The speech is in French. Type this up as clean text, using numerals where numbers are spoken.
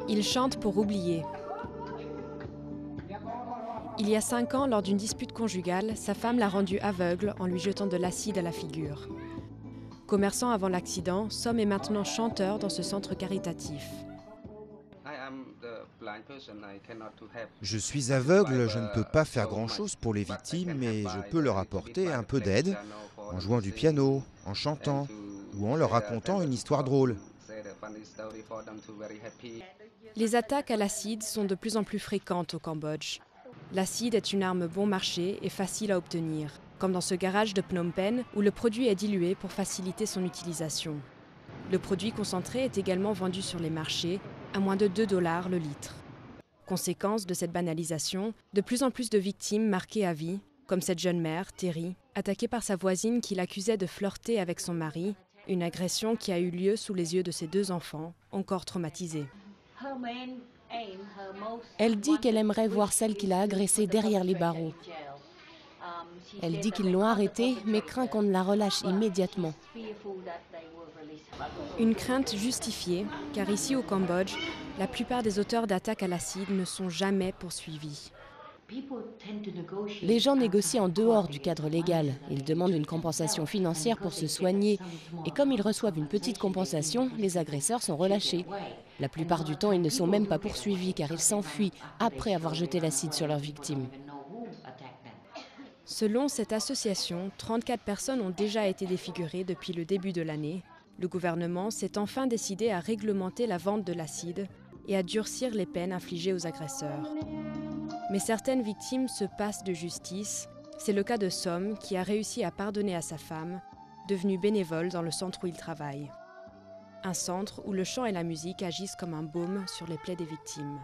Il chante pour oublier. Il y a 5 ans, lors d'une dispute conjugale, sa femme l'a rendu aveugle en lui jetant de l'acide à la figure. Commerçant avant l'accident, Som est maintenant chanteur dans ce centre caritatif. Je suis aveugle, je ne peux pas faire grand-chose pour les victimes, mais je peux leur apporter un peu d'aide en jouant du piano, en chantant ou en leur racontant une histoire drôle. Les attaques à l'acide sont de plus en plus fréquentes au Cambodge. L'acide est une arme bon marché et facile à obtenir, comme dans ce garage de Phnom Penh où le produit est dilué pour faciliter son utilisation. Le produit concentré est également vendu sur les marchés à moins de 2 $ le litre. Conséquence de cette banalisation, de plus en plus de victimes marquées à vie, comme cette jeune mère, Terry, attaquée par sa voisine qui l'accusait de flirter avec son mari, une agression qui a eu lieu sous les yeux de ses 2 enfants, encore traumatisés. Elle dit qu'elle aimerait voir celle qui l'a agressée derrière les barreaux. Elle dit qu'ils l'ont arrêtée, mais craint qu'on ne la relâche immédiatement. Une crainte justifiée, car ici au Cambodge, la plupart des auteurs d'attaques à l'acide ne sont jamais poursuivis. Les gens négocient en dehors du cadre légal. Ils demandent une compensation financière pour se soigner. Et comme ils reçoivent une petite compensation, les agresseurs sont relâchés. La plupart du temps, ils ne sont même pas poursuivis car ils s'enfuient après avoir jeté l'acide sur leurs victimes. Selon cette association, 34 personnes ont déjà été défigurées depuis le début de l'année. Le gouvernement s'est enfin décidé à réglementer la vente de l'acide et à durcir les peines infligées aux agresseurs. Mais certaines victimes se passent de justice. C'est le cas de Som qui a réussi à pardonner à sa femme, devenue bénévole dans le centre où il travaille. Un centre où le chant et la musique agissent comme un baume sur les plaies des victimes.